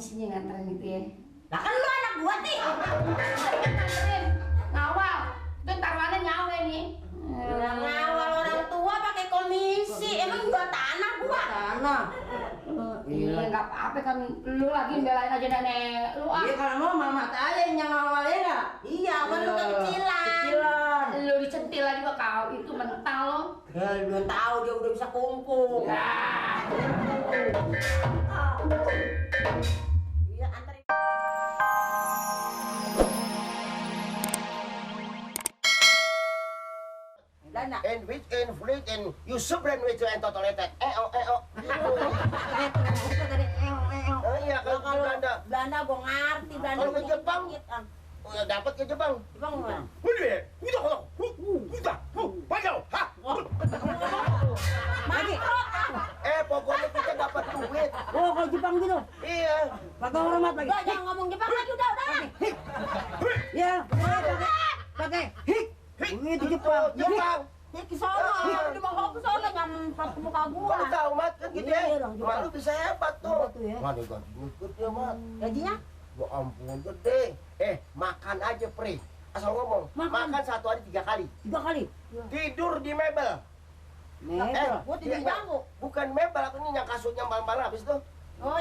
komisinya nganterin gitu ya. Lah kan lu anak gua nih. Nganterin, ngawal. Itu taruhannya nyawa nih. Ngawal orang tua pakai komisi. Emang gua tanah gua. Tanah. Iya nggak apa-apa kan lu lagi belain aja nenek lu Iya kalau mau mama aja yang ngawalin dah. Iya, kan lu kekecilan. Kecilan. lu dicentil aja juga kau itu mental lo. Ya belum tahu dia udah bisa kumpul. Iya, anterin. Dana. And which and fruit and you subran with you and totaletet. Oh iya kalau di Belanda. Belanda gua ngerti Belanda. Kalau ke Jepang? Oh, ya dapat ke Jepang. Jepang mana? Lagi. Pokoknya kita dapat duit. Oh kalau Jepang gitu. Iya. Pakai hormat lagi. Udah jangan ngomong Jepang lagi udah. Ya. Pakai. Hik. Itu Jepang. Jepang. Ya ke sono, di mau ke sono nyampe ke muka gua. Kamu tahu mat kan gitu ya. Iya dong, Jepang. Malu bisa hebat tuh. Hebat tuh ya. Waduh gajinya gede mat. Gajinya? Ya ampun gede. Makan aja pre. Asal ngomong. Makan satu hari 3 kali. 3 kali. Tidur di mebel. Mebel. Gua tidur di bangku. Bukan mebel, aku ini yang kasurnya malam-malam habis itu. Oh,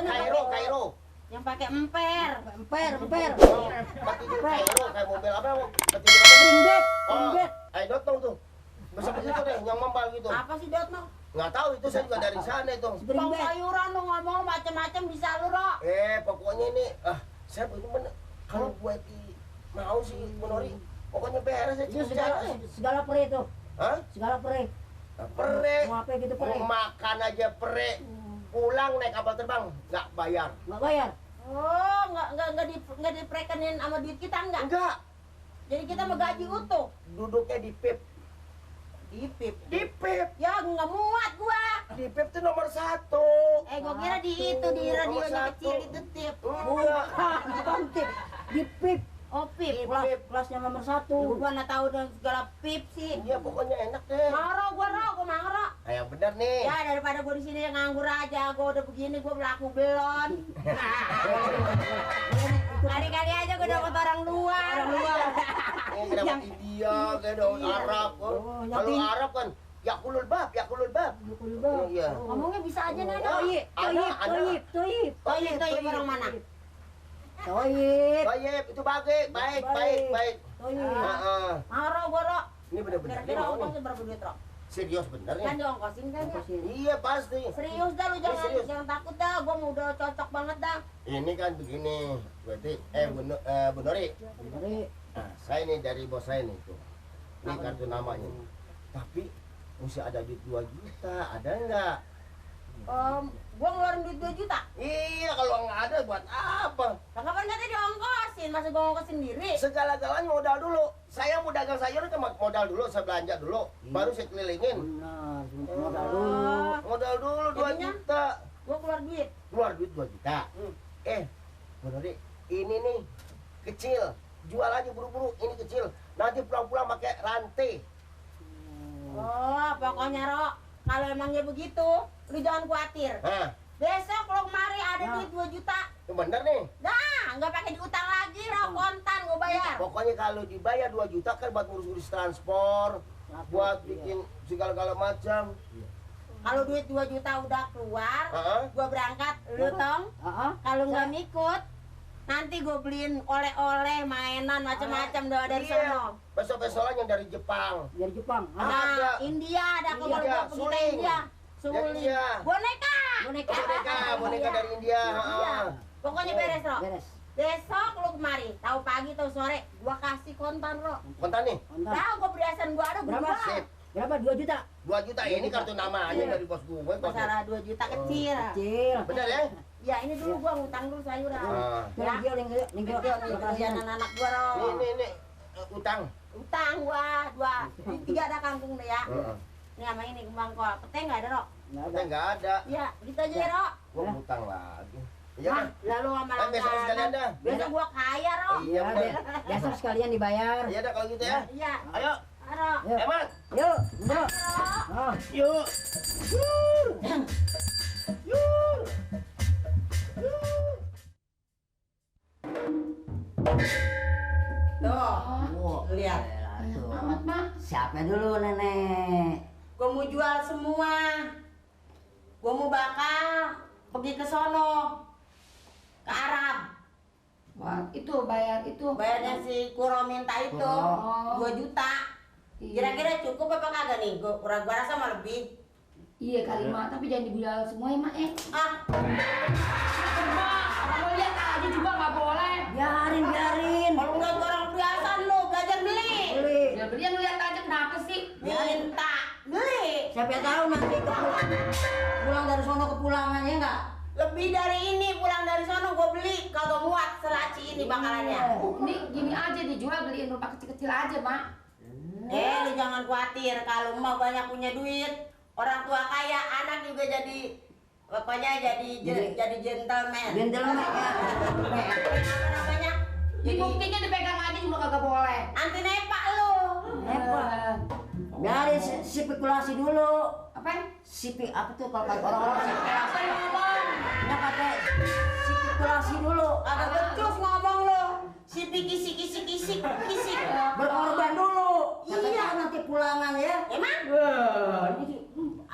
Kairo. yang pakai emper. Emper. Tidur Kairo kayak mobil apa? Tidur apa? Ringbet. I don't know tuh. Bisa begitu deh, yang membal gitu. Apa sih Dot no? Nggak tahu itu saya juga dari sana itu. Bang sayuran lu ngomong macam-macam bisa lu, Rok. Pokoknya ini saya bener-bener kalau buat mau sih Nori, pokoknya beres aja. Itu segala pere itu. Hah? Segala pere. Pere. Mau apa gitu pere? Mau makan aja pere. Pulang naik kapal terbang nggak bayar. Nggak bayar. Oh, nggak diprekenin sama duit kita enggak? Enggak. Jadi kita mau gaji utuh. Duduknya di PIP. Di PIP. Di PIP. Ya nggak muat gua. Di PIP tuh nomor 1. Gua kira di itu di Nomor radionya 1. kecil itu tip. Enggak. Bukan tip. Di pip. Oh pip. Kelasnya nomor 1. Gua mana tahu dan segala pip sih. Iya pokoknya enak deh. Maro gua mangro. Yang bener nih. Ya daripada gua di sini nganggur aja, gua udah begini gua laku belon. Kali-kali aja gua dapat orang luar. Yang India, kayak Arab. Kalau Arab kan Yakulul bab. Iya. Ngomongnya bisa aja Nana. Toyib. Toyib orang mana? Toyib. Baik, itu baik. Toyib. Maro gua, Rok. Ini bener-bener Kira-kira ongkosnya berapa duit, Rok? serius bener Kan nih. diongkosin kan ya? Iya pasti. Serius dah lu serius. jangan takut dah, gua mau udah cocok banget dah. Ini kan begini, berarti Bu Nori. Nah, saya nih dari bos saya nih tuh. Ini kartu namanya. Tapi mesti ada duit 2 juta, ada enggak? Gua ngeluarin duit 2 juta. Iya, kalau nggak ada buat apa? Lah kapan katanya diongkosin, masa gua ngongkos sendiri? Segala-galanya modal dulu. Saya mau dagang sayur kan modal dulu, saya belanja dulu, baru saya kelilingin. Benar, modal dulu. Modal dulu 2 Jadinya? juta. Gua keluar duit. Keluar duit 2 juta. Bu Nori, ini nih kecil. Jual aja buru-buru, ini kecil. Nanti pulang-pulang pakai rantai. Oh, pokoknya Rok, kalau emangnya begitu, lu jangan khawatir. Hah, Besok lo kemari ada duit 2 juta. itu bener nih. Nah, nggak pakai diutang lagi, Rok, kontan gua bayar. Pokoknya kalau dibayar 2 juta kan buat ngurus-ngurus transport, buat bikin segala-gala macam. Kalau duit 2 juta udah keluar, gua berangkat, lu tong. Kalau nggak ngikut, nanti gue beliin oleh-oleh, mainan, macam-macam dari sono. Besok-besokan yang dari Jepang. Dari Jepang. Nah, India ada kalau India, gua pergi ke suling. India. Dari Suling. India. Boneka. Boneka dari India. Iya. Pokoknya beres, Ro. Beres. Besok lu kemari, tahu pagi tahu sore, gua kasih kontan, Ro. Kontan nih, Tahu gua perhiasan gua ada Berapa? berapa? sip. Berapa? 2 juta. 2 juta ini kartu nama aja dari bos gue. Masalah 2 juta kecil. Kecil. Bener ya? Ya ini dulu gua ngutang dulu sayuran. Ya. Linggil. Kasihan anak gua, Ro. Ini utang. Utang gua 3 ada kangkung deh ya. Ini sama ini kembang kol. Pete enggak ada, Ro? Nggak ada. Iya, gitu aja ya, Ro. Gua utang lagi. Iya Nah, kan? lalu sama Besok sekalian dah. Besok gua kaya, Ro. Iya bener. Besok sekalian dibayar. Iya dah kalau gitu ya. Iya. Ayo, Ro. Eman. Yuk, bro. Ro. Yuk. Yur. Yur. Apa dulu nenek? Gua mau jual semua. Gua mau bakal pergi ke sono, ke Arab. Wah, itu bayar itu. Bayarnya si Kuro minta itu Oh. 2 juta. Kira-kira cukup apa kagak nih? Gua rasa mah lebih. Iya kali mak, tapi jangan dijual semua ya mak Ah, Mak, kalau lihat aja juga nggak boleh. Biarin. kalau nggak orang perhiasan lo belajar beli. Beli. Ya beli yang lihat aja kenapa sih? Minta beli. Siapa tahu nanti pulang dari sono kepulangannya enggak? Lebih dari ini pulang dari sono gue beli kagak muat selaci ini bakalannya. Ini gini aja dijual, beliin rumah kecil-kecil aja mak. Lu jangan khawatir kalau emak banyak punya duit, orang tua kaya, anak juga jadi pokoknya jadi gentleman. Gentleman ya. Apa namanya? Di buktinya dipegang aja juga kagak boleh. Anti nepak lu. Nepak. Biarin spekulasi dulu. Apa? Apa tuh kalau kata orang-orang spekulasi ngomong. Ini kata spekulasi dulu. Agak becus ngomong lu. Si kisik. Berkorban dulu. Iya. Katanya nanti pulangan ya. Emang?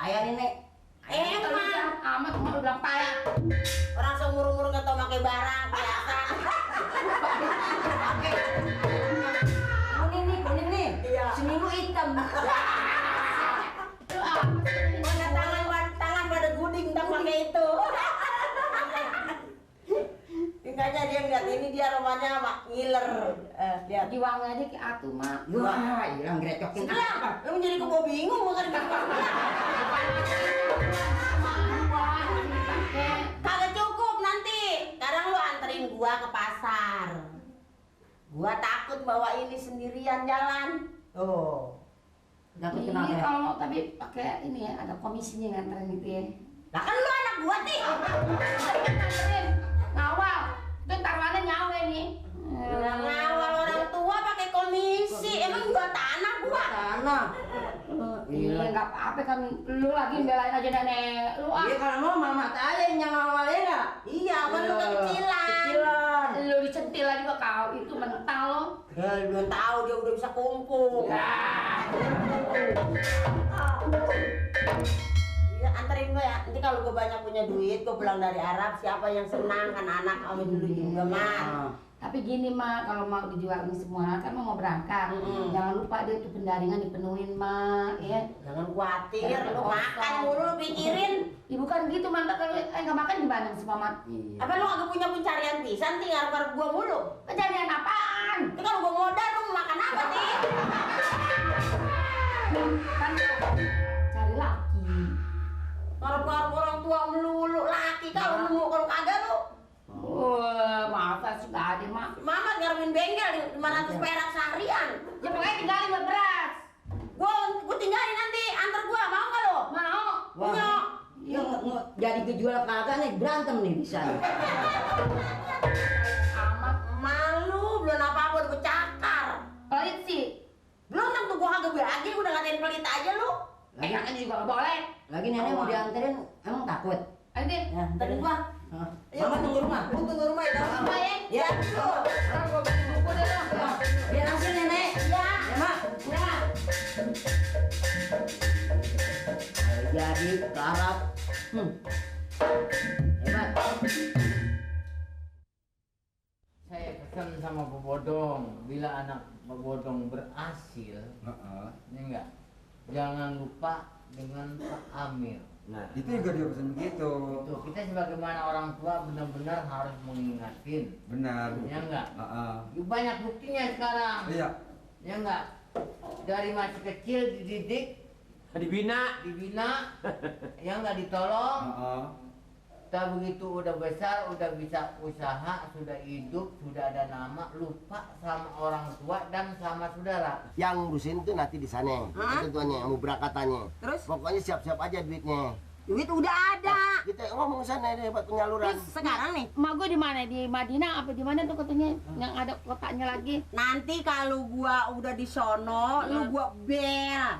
Ayah nenek. Emang. Amat mak udah bilang payah. Orang seumur-umur nggak tau pakai barang biasa. Kuning nih. Iya. Seminggu hitam. Mana tangan pada guding tak pakai itu. Tingkahnya dia ngeliat ini dia rumahnya mak ngiler. Lihat. Jiwang aja ke atu mak. Wah, hilang grecokin. Sebelah, lu menjadi kebo bingung makan kagak cukup nanti. Kadang lu anterin gua ke pasar. Gua takut bawa ini sendirian jalan. Tuh. Dapat Ini kenapa? kalau tapi pakai ini ya, ada komisinya nganterin gitu ya. Lah kan lu anak gua nih. Nganterin, ngawal. Itu taruhannya nyawa nih. Ngawal orang tua pakai komisi. Emang gua tanah gua. Tanah. Iya nggak apa-apa kan, lu lagi belain aja nenek lu Iya kalau mau mama aja yang ngawalnya enggak? Iya, kan lu kekecilan. Kecilan. Lu dicentil aja juga kau itu mental lo. Ya, lu belum tahu dia udah bisa kumpul. Iya, anterin gue ya. Nanti kalau gue banyak punya duit, gue pulang dari Arab, siapa yang senang kan anak sama dulu juga, Mat. Tapi gini mak, kalau mau dijual ini semua kan mau berangkat, jangan lupa dia tuh pendaringan dipenuhin mak, ya. Jangan khawatir, Jangan lu kosong. makan mulu lu pikirin. Ibu kan gitu mantap kalau nggak makan gimana semua mak? Iya. Apa lu agak punya pencarian pisan, tinggal ngarep gue mulu. Kejadian apaan? Tapi kalau gue modal, lu mau makan apa sih? Kan cari laki. Ngarep-ngarep orang tua melulu, laki kalau lu kalau kagak lu. Wah, masa sih gak ada mak? Mama ngarepin bengkel 500 perak seharian. Ya pokoknya tinggalin buat beras. Gue tinggalin nanti, antar gue, mau gak lo? Mau? Punya. Ya jadi kejual kagak nih berantem nih bisa. Amat. Malu, belum apa-apa udah bercakar. Pelit sih. Belum tentu gue kagak bagi, udah ngatain pelit aja lu. Enak aja juga gak boleh. Lagi nenek mau dianterin emang takut. Ayo deh. Ya, Anterin gue. Mama tunggu rumah. Lu tunggu rumah ya. Apa ya? Ya. Sekarang gua bikin buku deh lo. Biar hasil nenek. Ya. Ya, Mak. Ya. Jadi ke Arab. Hebat. Saya pesan sama Pak Bodong, bila anak Pak Bodong berhasil, ini enggak, jangan lupa dengan Pak Amir. Nah, itu juga dia pesan begitu. Itu kita sebagaimana orang tua benar-benar harus mengingatin. Benar. Ya enggak? Heeh. Banyak buktinya sekarang. Iya. Ya enggak? Dari masih kecil dididik, dibina, ya enggak ditolong. Heeh. Tak begitu udah besar, udah bisa usaha, sudah hidup, sudah ada nama, lupa sama orang tua dan sama saudara. Yang ngurusin tuh nanti di sana. Itu tuanya, mau berangkatannya. Terus? Pokoknya siap-siap aja duitnya. Duit udah ada. Kita ngomong sana deh buat penyaluran. Terus sekarang nih, Mak gue di mana? Di Madinah apa di mana tuh katanya yang ada kotanya lagi? nanti kalau gua udah di sono, lu gua bel.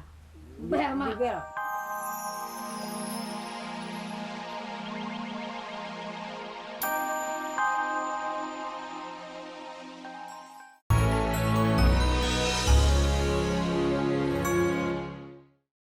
Bel mak. Bel.